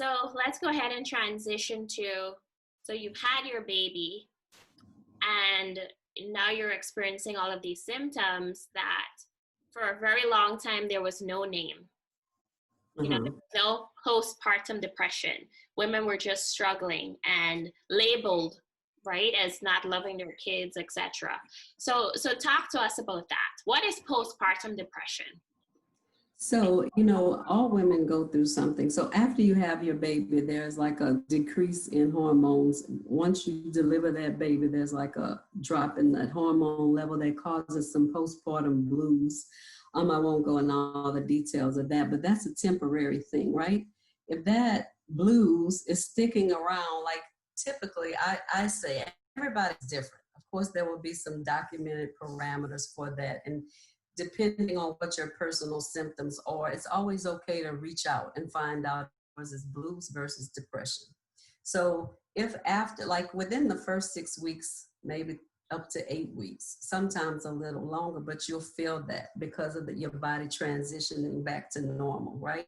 So let's go ahead and transition to, so you've had your baby and now you're experiencing all of these symptoms that for a very long time there was no name. You know, there was no postpartum depression. Women were just struggling and labeled, right, as not loving their kids, etc. So talk to us about that. What is postpartum depression? So, you know, all women go through something. So after you have your baby, there's like a decrease in hormones. Once you deliver that baby, there's like a drop in that hormone level that causes some postpartum blues. I won't go into all the details of that, but that's a temporary thing, right? If that blues is sticking around, like typically I say everybody's different. Of course, there will be some documented parameters for that. And depending on what your personal symptoms are, it's always okay to reach out and find out versus blues versus depression. So if after, like within the first 6 weeks, maybe up to 8 weeks, sometimes a little longer, but you'll feel that because of your body transitioning back to normal, right?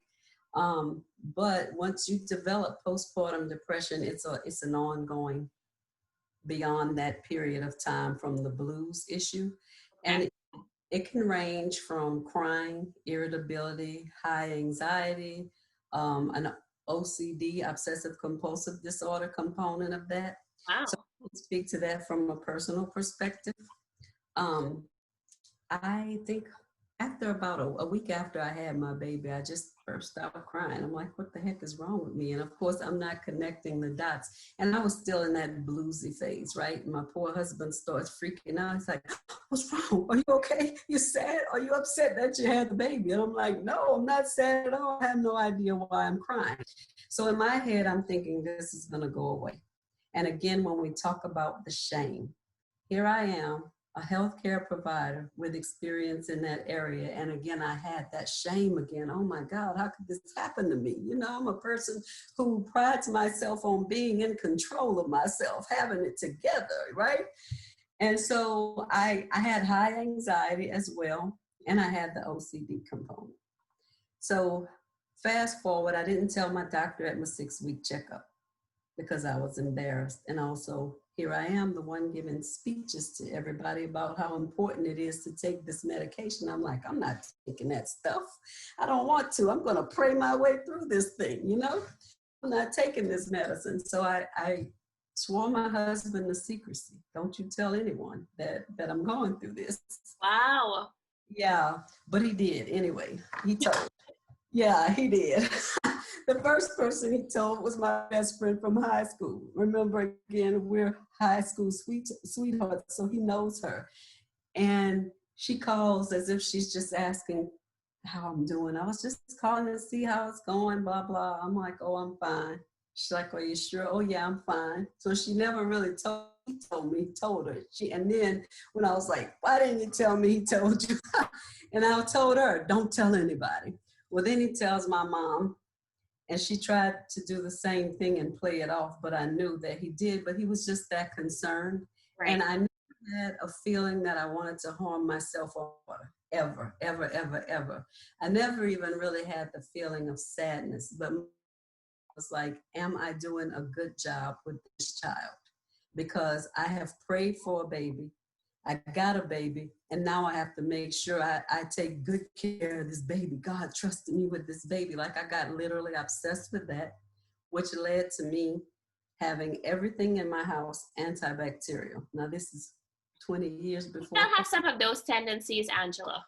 But once you develop postpartum depression, it's an ongoing beyond that period of time from the blues issue. And it can range from crying, irritability, high anxiety, an OCD, obsessive-compulsive disorder component of that. Wow. So I can speak to that from a personal perspective. I think after about a week after I had my baby, I just burst out crying. I'm like, what the heck is wrong with me? And of course, I'm not connecting the dots. And I was still in that bluesy phase, right? My poor husband starts freaking out. He's like, what's wrong? Are you okay? You sad? Are you upset that you had the baby? And I'm like, no, I'm not sad at all. I have no idea why I'm crying. So in my head, I'm thinking this is going to go away. And again, when we talk about the shame, here I am, a healthcare provider with experience in that area. And again, I had that shame again. Oh my God, how could this happen to me? You know, I'm a person who prides myself on being in control of myself, having it together, right? And so I had high anxiety as well. And I had the OCD component. So fast forward, I didn't tell my doctor at my 6-week checkup because I was embarrassed. And also, here I am, the one giving speeches to everybody about how important it is to take this medication. I'm like, I'm not taking that stuff. I don't want to. I'm going to pray my way through this thing, you know? I'm not taking this medicine. So I swore my husband to secrecy. Don't you tell anyone that I'm going through this. Wow. Yeah, but he did anyway. He told. Yeah, he did. The first person he told was my best friend from high school. Remember, again, we're high school sweethearts, so he knows her. And she calls as if she's just asking how I'm doing. I was just calling to see how it's going, blah, blah. I'm like, oh, I'm fine. She's like, are you sure? Oh, yeah, I'm fine. So she never really told her. And then when I was like, why didn't you tell me he told you? And I told her, don't tell anybody. Well, then he tells my mom. And she tried to do the same thing and play it off, but I knew that he did, but he was just that concerned. Right. And I never had a feeling that I wanted to harm myself ever, ever, ever, ever. I never even really had the feeling of sadness, but it was like, am I doing a good job with this child? Because I have prayed for a baby. I got a baby, and now I have to make sure I take good care of this baby. God trusted me with this baby. Like I got literally obsessed with that, which led to me having everything in my house antibacterial. Now this is 20 years before. You still have some of those tendencies, Angela.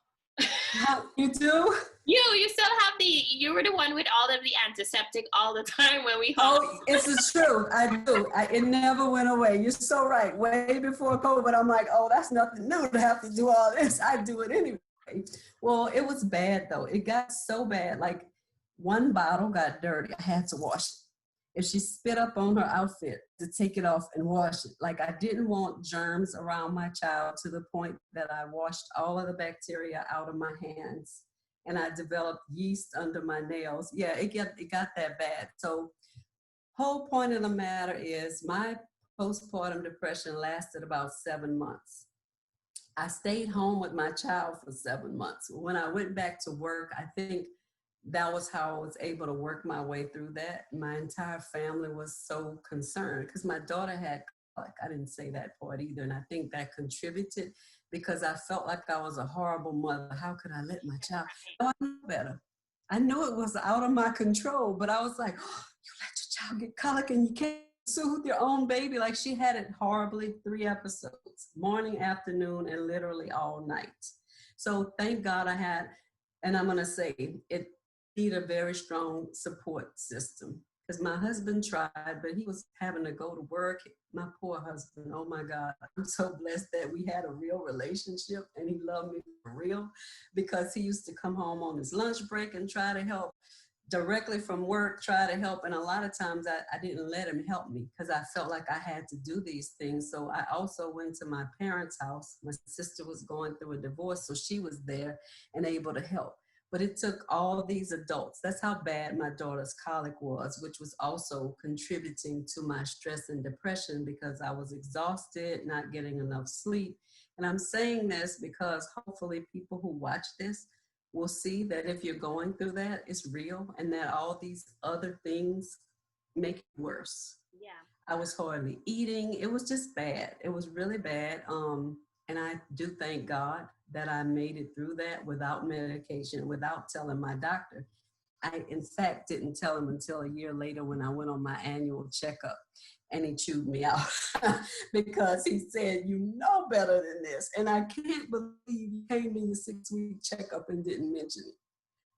You do? You still have you were the one with all of the antiseptic all the time when we Oh, it's true. I do. It never went away. You're so right. Way before COVID, I'm like, oh, that's nothing new to have to do all this. I do it anyway. Well, it was bad though. It got so bad. Like one bottle got dirty. I had to wash it. If she spit up on her outfit, to take it off and wash it. Like I didn't want germs around my child to the point that I washed all of the bacteria out of my hands. And I developed yeast under my nails. Yeah, it got that bad. So whole point of the matter is my postpartum depression lasted about 7 months. I stayed home with my child for 7 months. When I went back to work, I think that was how I was able to work my way through that. My entire family was so concerned because my daughter had colic. I didn't say that part either. And I think that contributed because I felt like I was a horrible mother. How could I let my child? Oh, I knew better. I knew it was out of my control, but I was like, oh, you let your child get colic and you can't soothe your own baby. Like she had it horribly, 3 episodes, morning, afternoon, and literally all night. So thank God I had, and I'm going to say it need a very strong support system because my husband tried, but he was having to go to work. My poor husband, oh my God, I'm so blessed that we had a real relationship and he loved me for real because he used to come home on his lunch break and try to help directly from work, try to help. And a lot of times I didn't let him help me because I felt like I had to do these things. So I also went to my parents' house. My sister was going through a divorce, so she was there and able to help. But it took all these adults. That's how bad my daughter's colic was, which was also contributing to my stress and depression because I was exhausted, not getting enough sleep. And I'm saying this because hopefully people who watch this will see that if you're going through that, it's real and that all these other things make it worse. Yeah. I was hardly eating. It was just bad. It was really bad. And I do thank God that I made it through that without medication, without telling my doctor. I, in fact, didn't tell him until a year later when I went on my annual checkup and he chewed me out because he said, you know better than this. And I can't believe you came in your 6-week checkup and didn't mention it.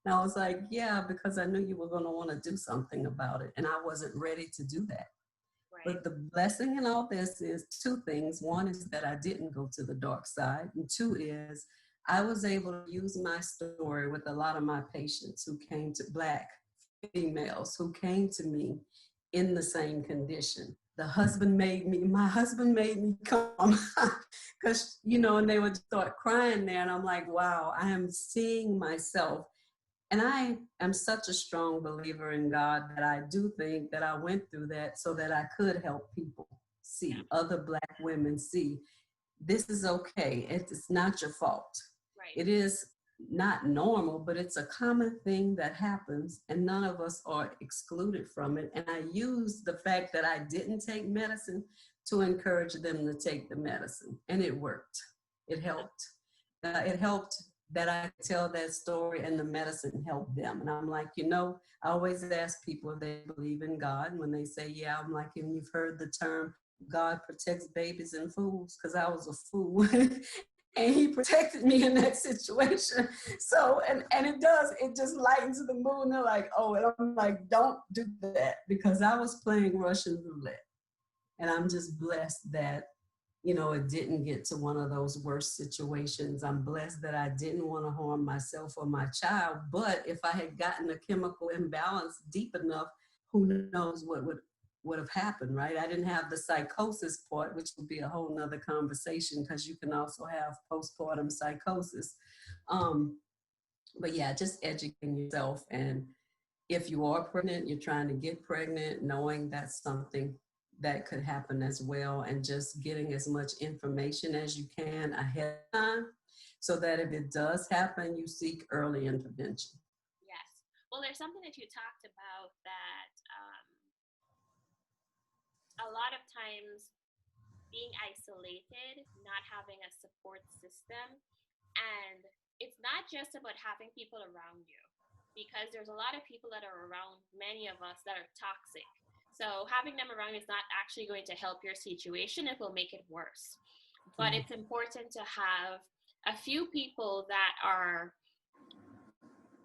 And I was like, yeah, because I knew you were going to want to do something about it. And I wasn't ready to do that. Right. But the blessing in all this is 2 things. One is that I didn't go to the dark side. And 2 is I was able to use my story with a lot of my patients who came to Black females who came to me in the same condition. My husband made me come because, you know, and they would start crying there. And I'm like, wow, I am seeing myself. And I am such a strong believer in God that I do think that I went through that so that I could help people see, other Black women see, this is okay. It's not your fault. Right. It is not normal, but it's a common thing that happens and none of us are excluded from it. And I used the fact that I didn't take medicine to encourage them to take the medicine. And it worked. It helped. It helped that I tell that story and the medicine helped them. And I'm like, you know, I always ask people if they believe in God. And when they say, yeah, I'm like, and you've heard the term, God protects babies and fools, because I was a fool. And he protected me in that situation. So, and it does, it just lightens the mood. And they're like, oh, and I'm like, don't do that, because I was playing Russian roulette. And I'm just blessed that, you know, it didn't get to one of those worst situations. I'm blessed that I didn't want to harm myself or my child. But if I had gotten a chemical imbalance deep enough, who knows what would have happened, right? I didn't have the psychosis part, which would be a whole nother conversation, because you can also have postpartum psychosis. But yeah, just educating yourself. And if you are pregnant, you're trying to get pregnant, knowing that's something that could happen as well, and just getting as much information as you can ahead of time so that if it does happen, you seek early intervention. Yes. Well, there's something that you talked about that a lot of times being isolated, not having a support system, and it's not just about having people around you, because there's a lot of people that are around many of us that are toxic. So having them around is not actually going to help your situation. It will make it worse. But it's important to have a few people that are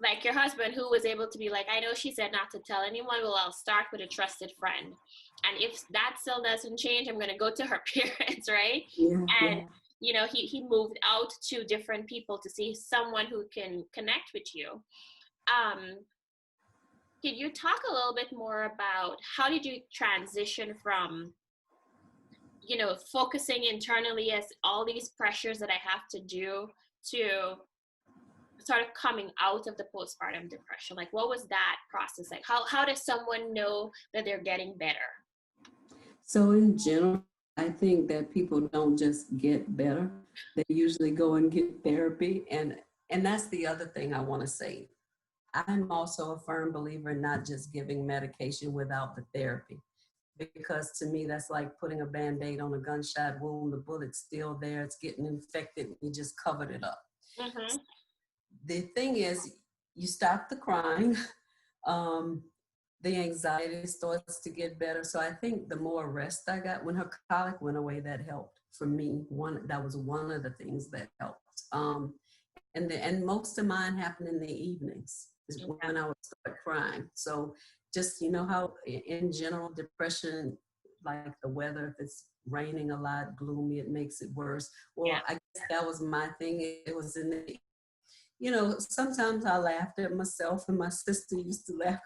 like your husband, who was able to be like, I know she said not to tell anyone. Well, I'll start with a trusted friend. And if that still doesn't change, I'm going to go to her parents, right? Yeah, and, you know, he moved out to different people to see someone who can connect with you. Can you talk a little bit more about how did you transition from, you know, focusing internally as all these pressures that I have to do, to sort of coming out of the postpartum depression? Like, what was that process like? How does someone know that they're getting better? So in general, I think that people don't just get better. They usually go and get therapy. And that's the other thing I want to say. I'm also a firm believer in not just giving medication without the therapy, because to me that's like putting a band-aid on a gunshot wound. The bullet's still there, it's getting infected, and you just covered it up. Mm-hmm. The thing is, you stop the crying, um, the anxiety starts to get better. So I think the more rest I got when her colic went away, that helped for me. That was one of the things that helped. And most of mine happened in the evenings is when I would start crying. So just, you know how in general depression, like the weather, if it's raining a lot, gloomy, it makes it worse. Yeah. Well, I guess that was my thing. It was in the, sometimes I laughed at myself, and my sister used to laugh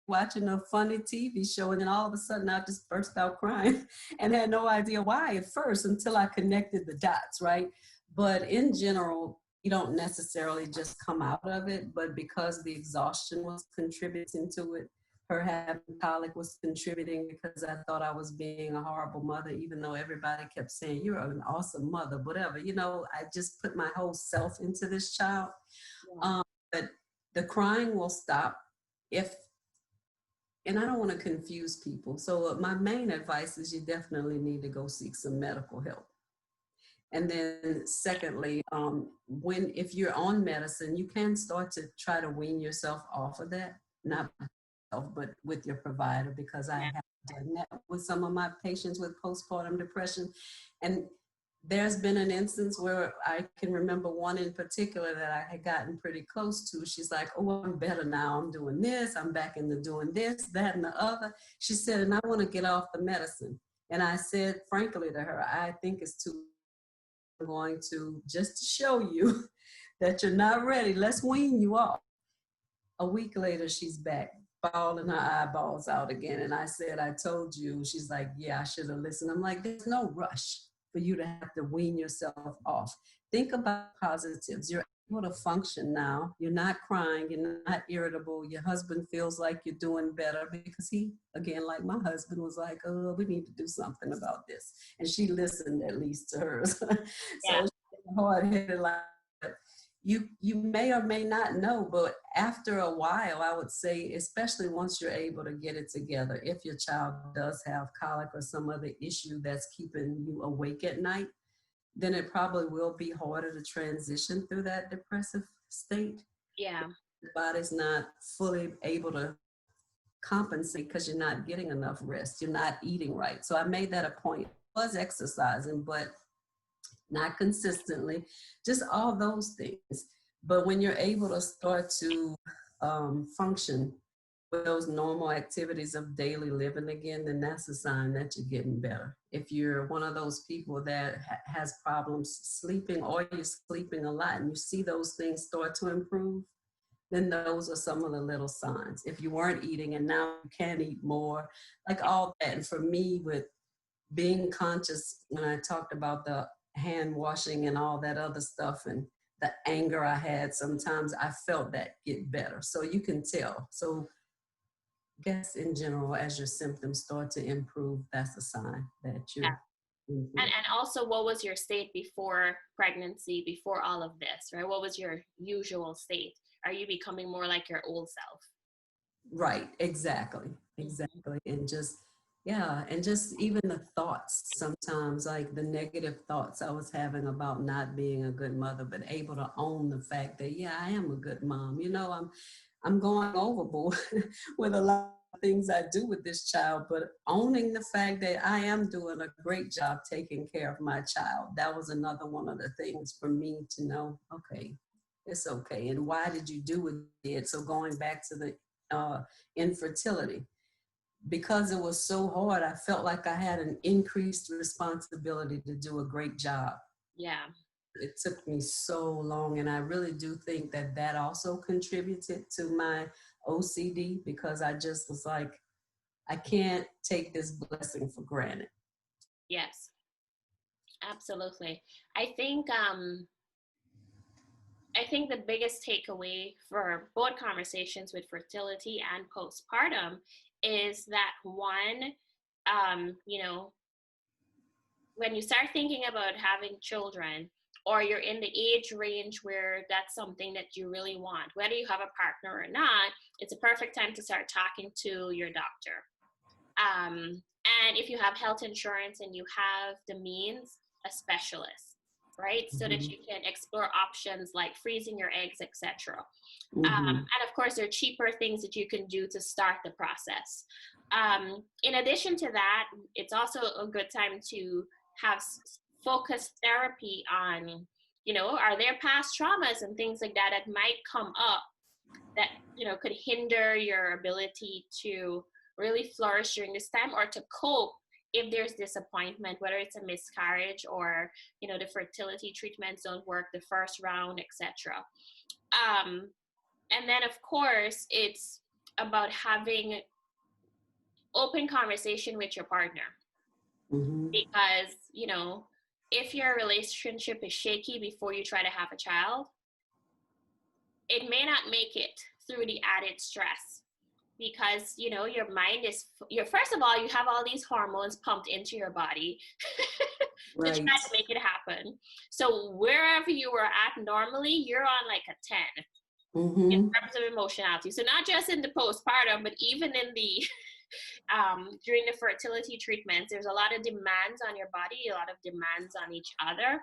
watching a funny TV show, and then all of a sudden I just burst out crying and had no idea why at first until I connected the dots, right? But in general, you don't necessarily just come out of it, but because the exhaustion was contributing to it, her having colic was contributing, because I thought I was being a horrible mother, even though everybody kept saying, you're an awesome mother, whatever. I just put my whole self into this child. But the crying will stop if, and I don't want to confuse people. So my main advice is you definitely need to go seek some medical help. And then secondly, if you're on medicine, you can start to try to wean yourself off of that, not myself, but with your provider, because I have done that with some of my patients with postpartum depression. And there's been an instance where I can remember one in particular that I had gotten pretty close to. She's like, oh, I'm better now. I'm doing this. I'm back into doing this, that, and the other. She said, and I want to get off the medicine. And I said, frankly to her, I think it's too. I'm going to, just to show you that you're not ready, let's wean you off. A week later, she's back, bawling her eyeballs out again. And I said, I told you. She's like, yeah, I should have listened. I'm like, there's no rush for you to have to wean yourself off. Think about positives. You're able to function now. You're not crying. You're not irritable. Your husband feels like you're doing better, because he, again, like my husband, was like, oh, we need to do something about this. And she listened at least to hers. So she's hard-headed like that. You may or may not know, but after a while, I would say, especially once you're able to get it together, if your child does have colic or some other issue that's keeping you awake at night, then it probably will be harder to transition through that depressive state. Yeah. The body's not fully able to compensate because you're not getting enough rest. You're not eating right. So I made that a point. I was exercising, but not consistently, just all those things. But when you're able to start to function with those normal activities of daily living again, then that's a sign that you're getting better. If you're one of those people that has problems sleeping, or you're sleeping a lot and you see those things start to improve, then those are some of the little signs. If you weren't eating and now you can eat more, like all that. And for me, with being conscious, when I talked about the hand washing and all that other stuff and the anger I had, sometimes I felt that get better. So you can tell. So I guess in general, as your symptoms start to improve, that's a sign that you're And also, what was your state before pregnancy, before all of this, right? What was your usual state? Are you becoming more like your old self? Right, exactly. And just, and just even the thoughts sometimes, like the negative thoughts I was having about not being a good mother, but able to own the fact that, yeah, I am a good mom. I'm going overboard with a lot of things I do with this child, but owning the fact that I am doing a great job taking care of my child. That was another one of the things for me to know, okay, it's okay. And why did you do what you did? So going back to the infertility, because it was so hard, I felt like I had an increased responsibility to do a great job. Yeah. It took me so long, and I really do think that that also contributed to my OCD, because I just was like, I can't take this blessing for granted. Yes, absolutely. I think the biggest takeaway for both conversations with fertility and postpartum is that one, when you start thinking about having children, or you're in the age range where that's something that you really want, whether you have a partner or not, it's a perfect time to start talking to your doctor. And if you have health insurance and you have the means, a specialist, right? So that you can explore options like freezing your eggs, etc. And of course, there are cheaper things that you can do to start the process. In addition to that, it's also a good time to have focused therapy on, are there past traumas and things like that that might come up that, could hinder your ability to really flourish during this time, or to cope if there's disappointment, whether it's a miscarriage or, the fertility treatments don't work the first round, etc. And then, of course, it's about having open conversation with your partner. Because, if your relationship is shaky before you try to have a child, it may not make it through the added stress. Because, your mind is, first of all, you have all these hormones pumped into your body to try to make it happen. So wherever you were at normally, you're on like a 10 in terms of emotionality. So not just in the postpartum, but even in the, during the fertility treatments, there's a lot of demands on your body, a lot of demands on each other,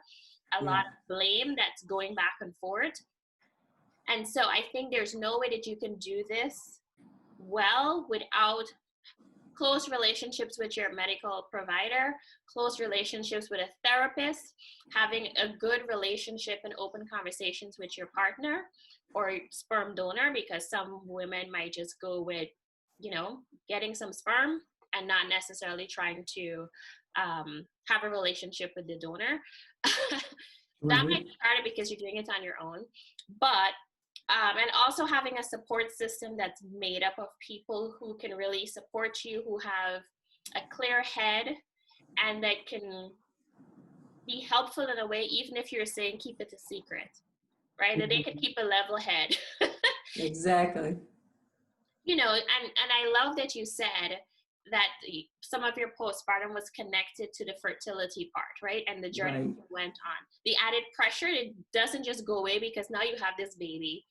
a lot of blame that's going back and forth. And so I think there's no way that you can do this well without close relationships with your medical provider, close relationships with a therapist, having a good relationship and open conversations with your partner or sperm donor, because some women might just go with, getting some sperm and not necessarily trying to have a relationship with the donor. That might be harder because you're doing it on your own. But and also having a support system that's made up of people who can really support you, who have a clear head and that can be helpful in a way, even if you're saying keep it a secret, right? That they can keep a level head. Exactly. And I love that you said that some of your postpartum was connected to the fertility part, right? And the journey you went on. The added pressure, it doesn't just go away because now you have this baby.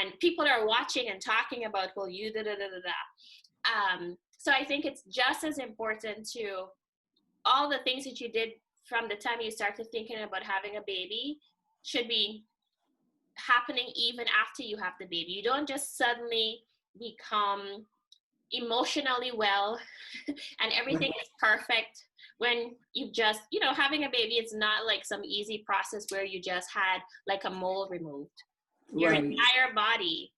And people are watching and talking about, well, you da-da-da-da-da. So I think it's just as important to all the things that you did from the time you started thinking about having a baby should be happening even after you have the baby. You don't just suddenly become emotionally well and everything is perfect when you just, having a baby, it's not like some easy process where you just had like a mole removed. Your entire body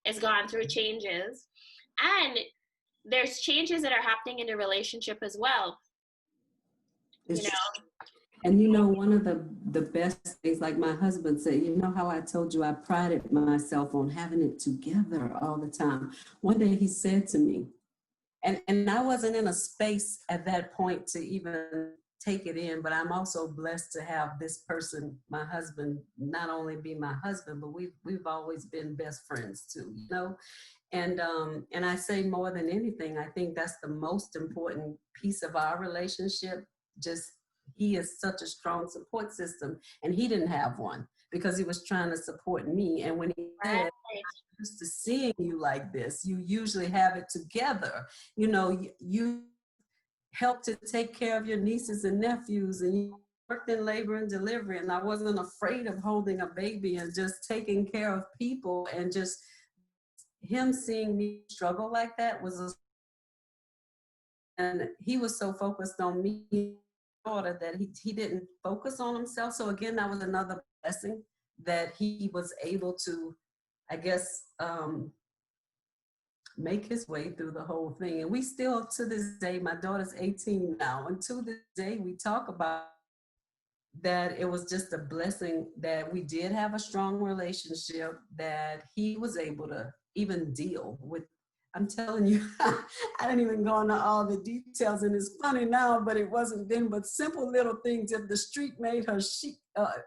has gone through changes, and there's changes that are happening in the relationship as well. And one of the best things, like my husband said, how I told you I prided myself on having it together all the time. One day he said to me, and I wasn't in a space at that point to even take it in, but I'm also blessed to have this person, my husband, not only be my husband, but we've always been best friends too, And I say more than anything, I think that's the most important piece of our relationship. Just he is such a strong support system, and he didn't have one because he was trying to support me. And when he said, I'm used to seeing you like this, you usually have it together. You help to take care of your nieces and nephews, and you worked in labor and delivery, and I wasn't afraid of holding a baby and just taking care of people, and just him seeing me struggle like that and he was so focused on me daughter that he didn't focus on himself. So again, that was another blessing that he was able to, I guess, make his way through the whole thing. And we still, to this day, my daughter's 18 now, and to this day we talk about that. It was just a blessing that we did have a strong relationship, that he was able to even deal with. I'm telling you, I didn't even go into all the details, and it's funny now, but it wasn't then, but simple little things. If the street made her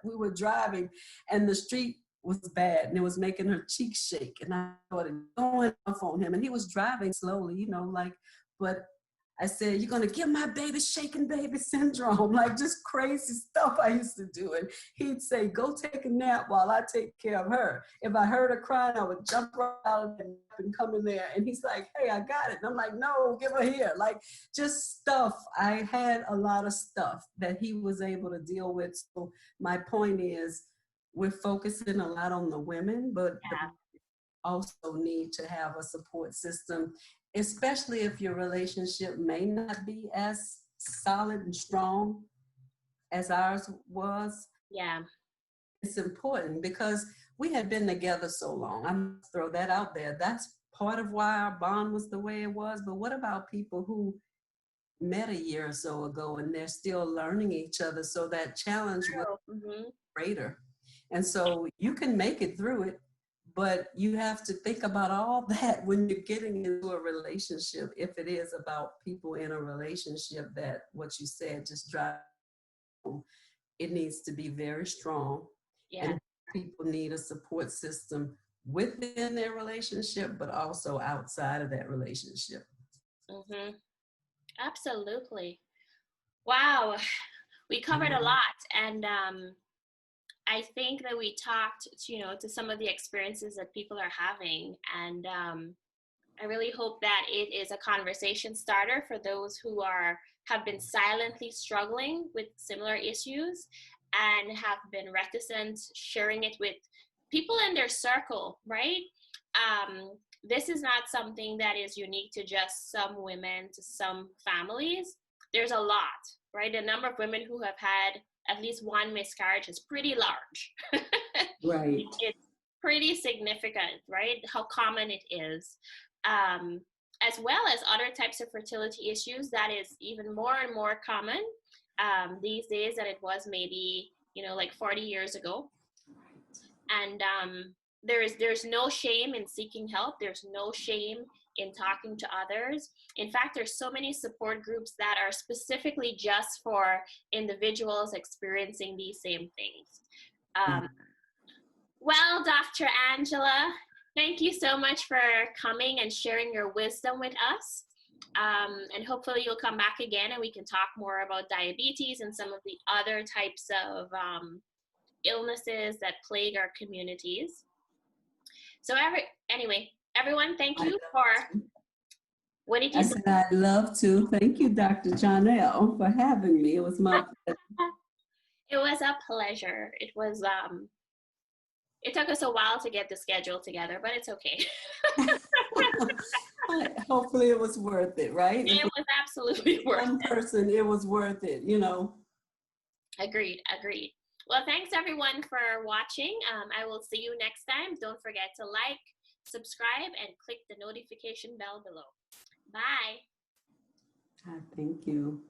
we were driving and the street was bad and it was making her cheeks shake, and I started going off on him, and he was driving slowly, but I said, "You're going to give my baby shaken baby syndrome," like just crazy stuff I used to do. And he'd say, "Go take a nap while I take care of her." If I heard her crying, I would jump right out of the nap and come in there. And he's like, "Hey, I got it." And I'm like, "No, give her here." Like just stuff. I had a lot of stuff that he was able to deal with. So my point is, we're focusing a lot on the women, but the also need to have a support system, especially if your relationship may not be as solid and strong as ours was. Yeah. It's important because we had been together so long. I'm going to throw that out there. That's part of why our bond was the way it was. But what about people who met a year or so ago and they're still learning each other? So that challenge was greater. And so you can make it through it, but you have to think about all that when you're getting into a relationship. If it is about people in a relationship that what you said just drive home, it needs to be very strong. Yeah. And people need a support system within their relationship, but also outside of that relationship. Absolutely. Wow. We covered a lot. And I think that we talked, to some of the experiences that people are having. And I really hope that it is a conversation starter for those who have been silently struggling with similar issues and have been reticent sharing it with people in their circle, right? This is not something that is unique to just some women, to some families. There's a lot, right? The number of women who have had at least one miscarriage is pretty large. Right. It's pretty significant, right? How common it is. As well as other types of fertility issues that is even more and more common these days than it was maybe, like 40 years ago. And there's no shame in seeking help. There's no shame in talking to others. In fact, there's so many support groups that are specifically just for individuals experiencing these same things. Well, Dr. Angela, thank you so much for coming and sharing your wisdom with us. And hopefully you'll come back again and we can talk more about diabetes and some of the other types of illnesses that plague our communities. So anyway, everyone, thank you for, what did you say? I'd love to. Thank you, Dr. Janelle, for having me. It was my pleasure. It was a pleasure. It was, it took us a while to get the schedule together, but it's okay. Hopefully it was worth it, right? It was absolutely worth it. One person, it was worth it, Agreed. Well, thanks everyone for watching. I will see you next time. Don't forget to like, subscribe, and click the notification bell below. Bye. Thank you.